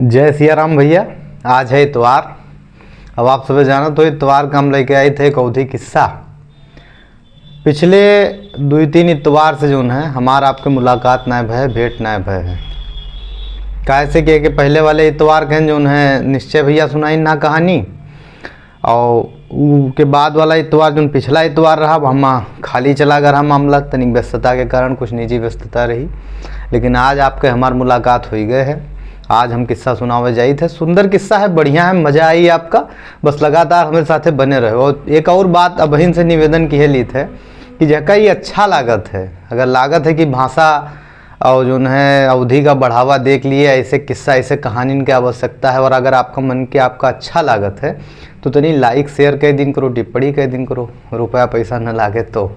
जय सिया राम भैया। आज है इतवार। अब आप सब जाना तो इतवार का हम लेके आए थे एक अवधि किस्सा। पिछले 2-3 इतवार से जो है हमारा आपके मुलाकात ना भय भेंट ना भय है। कैसे कि पहले वाले इतवार के जो है निश्चय भैया सुनाई ना कहानी, और के बाद वाला इतवार जो पिछला इतवार रहा हम खाली चला गया मामला, तनिक व्यस्तता के कारण कुछ निजी व्यस्तता रही। लेकिन आज आपके हमार मुलाकात हो गए है। आज हम किस्सा सुनावे जाई थे। सुंदर किस्सा है, बढ़िया है, मज़ा आई आपका। बस लगातार हमारे साथे बने रहे। और एक और बात अबहिन से निवेदन की ली थे कि जका ये अच्छा लागत है, अगर लागत है कि भाषा और जो है अवधि का बढ़ावा देख लिए, ऐसे किस्सा ऐसे कहानी की आवश्यकता है, और अगर आपका मन के आपका अच्छा लागत है तो तनी लाइक शेयर कर दिन करो, टिप्पणी कर दिन करो, रुपया पैसा न लागे तो।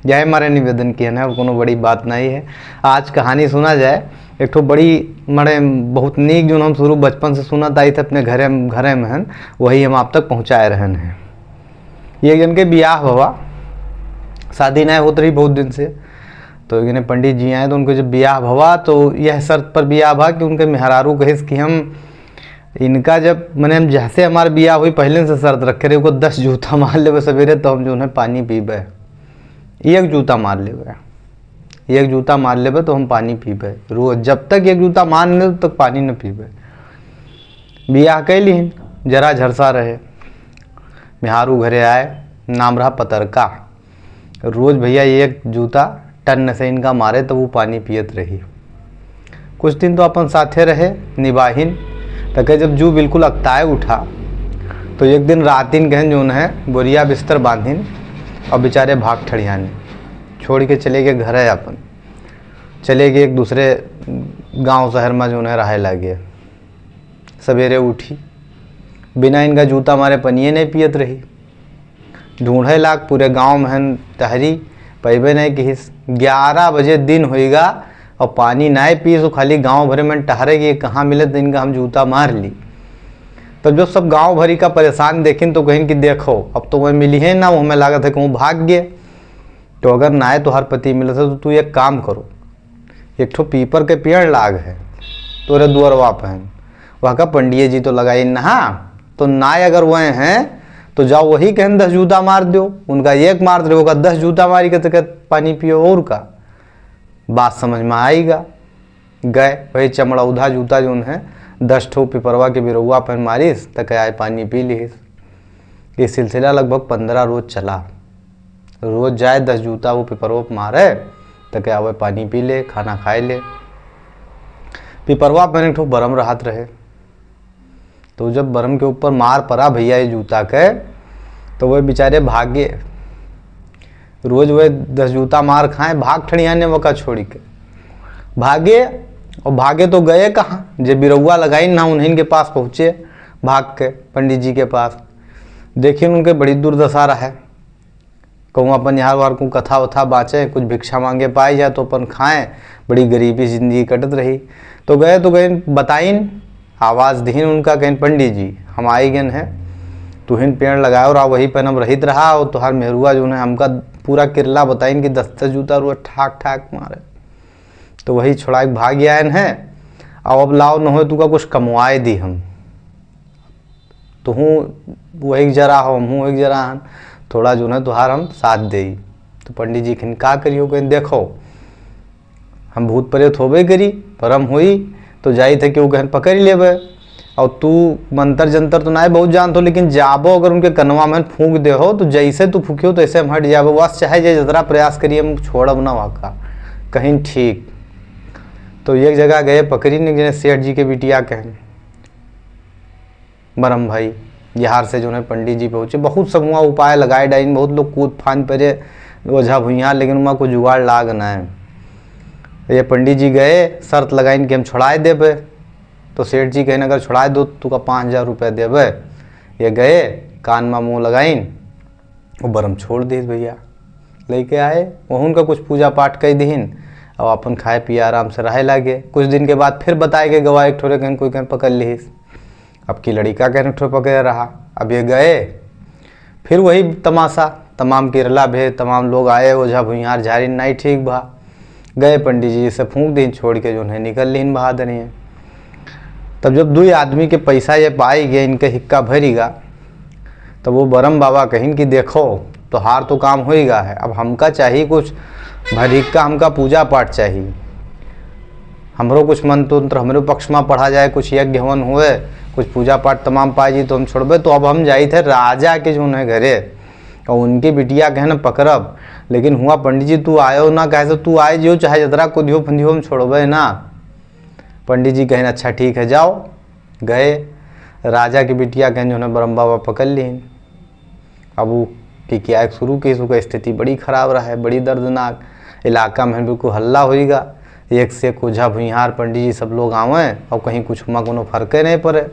यह हमारे निवेदन किए ना, कोनो बड़ी बात नहीं है। आज कहानी सुना जाए एक तो बड़ी मरे बहुत नीक जो हम शुरू बचपन से सुनत आई थे अपने घरे में हैं, वही हम आप तक पहुँचाए रहे हैं। ये जन के ब्याह हुआ, शादी नहीं होती रही बहुत दिन से, तो एक पंडित जी आए तो उनको जब ब्याह हुआ तो यह शर्त पर ब्याह हुआ कि उनके मेहरारू कहिस कि हम इनका जब मैंने हम जैसे हमारे ब्याह हुई पहले से शर्त रखे रहे, उनको 10 जूता मार ले सवेरे तो हम जो है पानी पीबे। एक जूता मार ले, एक जूता मार ले तो हम पानी पीबे रोज। जब तक एक जूता मार ले तब तक पानी न पीबे। ब्याह कैली जरा झरसा रहे, मेहारू घरे आए, नाम रहा पतरका। रोज भैया एक जूता टन से इनका मारे तो वो पानी पियत रही। कुछ दिन तो अपन साथे रहे निभाहिन, तक जब जू बिल्कुल अकताए उठा तो एक दिन रातिन कहन जो है बोरिया बिस्तर बांधिन और बेचारे भाग ठड़ियाने छोड़ के चले गए घर है अपन, चले गए एक दूसरे गांव शहर में जो है रहे लगे। सवेरे उठी बिना इनका जूता मारे पनिए नहीं पियत रही। ढूंढे लाग पूरे गांव में तहरी पैबे नहीं कि 11 बजे दिन होएगा और पानी नहीं पी, तो खाली गांव भरे में टहरेगी कहाँ मिले तो इनका हम जूता मार ली। तब जो सब गांव भरी का परेशान देखें तो कहें कि देखो अब तो वह मिली है ना, वो हमें लागत है कि वो भाग गए। तो अगर ना है तो हर पति मिले तो तू एक काम करो, एक ठो पीपर के पेड़ लाग है तोरे दुअरवा पहन, वहाँ का पंडिये जी तो लगाई नहा, तो ना अगर वह हैं तो जाओ वही कहन 10 जूता मार दो। उनका एक मार दो, होगा 10 जूता मारी के तो पानी पियो और का बात समझ में आएगा। गए वही चमड़ौधा जूता जो है 10 ठो पिपरवा के बिरौआ पर मारिस तक आए पानी पी ली। ये सिलसिला लगभग 15 रोज चला। रोज जाए 10 जूता वो पिपरवा पर मारे तक आवे पानी पी ले, खाना खाए ले। पिपरवा पर एक ठो बरम रहत रहे, तो जब बरम के ऊपर मार पड़ा भैया ये जूता के, तो वह बेचारे भागे। रोज वह 10 जूता मार खाए, भाग ठड़ियाने वका छोड़ के भागे। और भागे तो गए कहाँ, जब बिरौआ लगाई ना उन्हीं के पास पहुँचे भाग के पंडित जी के पास। देखिए उनके बड़ी दुर्दशा रहा है। कहूँ अपन यहाँ वार को कथा वथा बाँचे, कुछ भिक्षा मांगे पाए जाए तो अपन खाएं, बड़ी गरीबी जिंदगी कटत रही। तो गए बताइन, आवाज़ दीन उनका कहें पंडित जी हम आई गए हैं, तुहिन पेड़ लगाओ रहा वही पर हम रहित रहा, और तुहार मेहरुआ जो है हमका पूरा किरला बताइन कि 10 जूता रोज ठाक ठाक मारे। तो वही छोड़ा भाग गया है। अब लाओ न हो तुका कुछ कमवाए दी हम, तो हूँ वो एक जरा हो हम हूँ एक जरा हन, थोड़ा जो है तुहार हम साथ दे। तो पंडित जी खिन का करियो, कहें देखो हम भूत प्रेत होबे करी, परम हुई तो जाई थे कि वो कहन पकड़ लेबे, और तू मंत्र जंतर तो ना बहुत जानतो, लेकिन जाबो अगर उनके कनवा में फूंक दे हो तो जैसे तू फूकियो तो ऐसे हम हट जाबो, बस चाहे जरा प्रयास करिए हम छोड़ब ना वाका। कहीं ठीक। तो एक जगह गए पकड़ी ने जैसे सेठ जी के बिटिया कहन बरम भाई बिहार से जो है पंडित जी पहुँचे। बहुत सब वहाँ उपाय लगाए डाइन, बहुत लोग कूद फान परे ओझा भुइया, लेकिन वहाँ को जुगाड़ लाग ना है। ये पंडित जी गए शर्त लगाइन कि हम छोड़ाए देबे। तो सेठ जी कहने अगर छोड़ा दो तो का 5000 रुपये देबे। ये गए कान में मुँह लगाइन, वो बरम छोड़ दी भैया, लेके आए वह उनका कुछ पूजा पाठ कर दीन और अपन खाए पिए आराम से रहे लागे। कुछ दिन के बाद फिर बताए गए गवाह एक ठोरे कहीं कोई कहीं पकड़ ली। अब की लड़का कहने ठोर पकड़ रहा। अब ये गए फिर वही तमाशा, तमाम किरला भेद, तमाम लोग आए, ओझा भुइयार झारी नहीं ठीक भा। गए पंडित जी से फूंक दी, छोड़ के जो है निकल लीन बहादुर। तब जब दुई आदमी के पैसा ये पाई गए, इनके हिक्का भरीगा, तो वो बरम बाबा कहिन कि देखो तो हार तो काम होएगा है, अब हमका चाहिए कुछ भरिक्का, हमका पूजा पाठ चाहिए, हमरो कुछ मंत्र उंत्र हमरे पक्ष में पढ़ा जाए, कुछ यज्ञ हवन हुए, कुछ पूजा पाठ तमाम पाए जी तो हम छोड़बे। तो अब हम जाए थे राजा के जो है घरे, और उनके बिटिया कहे न पकड़ब, लेकिन हुआ पंडित जी तू आयो ना, कहे से तू आए जो चाहे जतरा को दियो फंदियो हम छोड़बे ना। पंडित जी कहें अच्छा ठीक है जाओ। गए, राजा की बिटिया कहें जो है ब्रह्म बाबा पकड़ ली। अब वो कि क्या शुरू की उसका स्थिति बड़ी खराब रहा है, बड़ी दर्दनाक, इलाका में बिल्कुल हल्ला होएगा, एक से एक ओझा भुइहार पंडित जी सब लोग आवें और कहीं कुछ हुआ कोनो फर्क नहीं पड़े।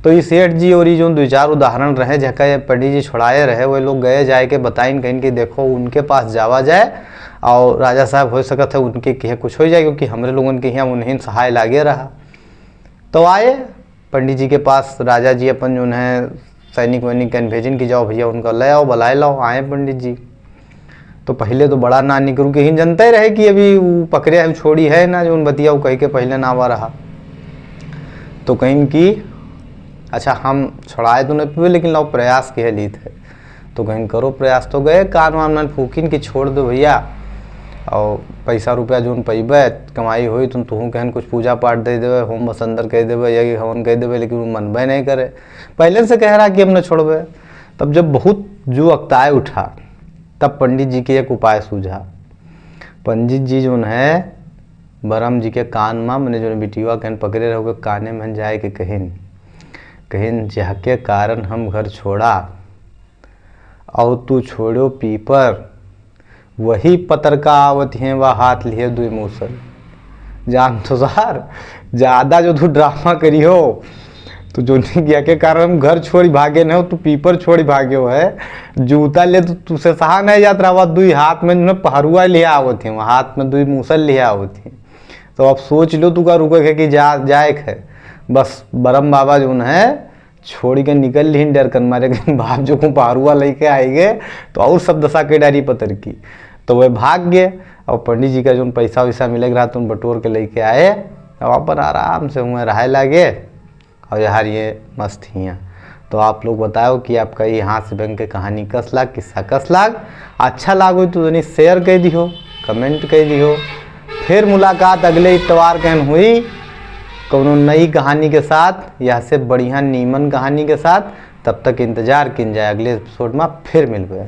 तो ये सेठ जी और ये जो दो चार उदाहरण रहे जहाँ ये पंडित जी छुड़ाए रहे, वो लोग गए जाए के बताइन कहीं कि देखो उनके पास जावा जाए और राजा साहब हो सकता है उनके कहीं कुछ हो जाए, क्योंकि हमारे लोगों के यहाँ उन्हें सहाय लागे रहा। तो आए पंडित जी के पास, राजा जी अपन जो है सैनिक वैनिक कहीं भेजन कि जाओ भैया उनका ले आओ, बुलाए लाओ। आए पंडित जी तो पहले तो बड़ा ना निकरू के ही जनता ही रहे कि अभी वो पकड़े हम छोड़ी है ना, जो उन बतिया वो कह के पहले ना आवा रहा। तो कहीं कि अच्छा हम छुड़ाए तो नहीं पे, लेकिन लो प्रयास के ली थे, तो कहीं करो प्रयास। तो गए कान वान में फूकिन कि छोड़ दो भैया, और पैसा रुपया जो पैबे कमाई हुई तुम तुहू कहन कुछ पूजा पाठ दे देवे, होम बसंदर कह देवे, यज्ञ हवन कह देवे, लेकिन वो मनबे नहीं करे, पहले से कह रहा कि हम न छोड़बे। तब जब बहुत जो अक्ताए उठा, तब पंडित जी के एक उपाय सूझा। पंडित जी जो है बरम जी के कान में मैंने जो बिटिया कहन पकड़े रहोगे काने में जाए के कहिन कहिन जाके कारण हम घर छोड़ा और तू छोड़ो पीपर, वही पत्रका आवत है वह हाथ लिए दुई मूसल। जान तो सार ज़्यादा जो तू ड्रामा करी हो तो जो नहीं किया के कारण हम घर छोड़ी भागे न हो, तू पीपर छोड़ी भागे हो है, जूता ले तो तुसे सहा नहीं जात रहा, दुई हाथ में जो पहरुआ लिया आवत है, हाथ में दुई मूसल लिया आवत है। तो अब सोच लो तू का रुके कि जाए है, बस बरम बाबा जो है छोड़ के निकल ली डर कर मारे, बाप जो को पहरुआ लेके आएंगे तो और सब दशा के डारी पतर की। तो वह भाग गए और पंडित जी का जो पैसा वैसा मिलेगा रहा तो उन बटोर के लेके आए और अपन आराम से हुए रहा लागे। और यार ये मस्त ही हैं। तो आप लोग बताओ कि आपका ये हाथ से बैंक के कहानी कस लाग, किस्सा कस लाग, अच्छा लागो तो जनी शेयर कर दियो, कमेंट कर दियो। फिर मुलाकात अगले इतवार कहन हुई कोनो नई कहानी के साथ या से बढ़िया नीमन कहानी के साथ। तब तक इंतजार किन जाए, अगले एपिसोड में फिर मिलबे।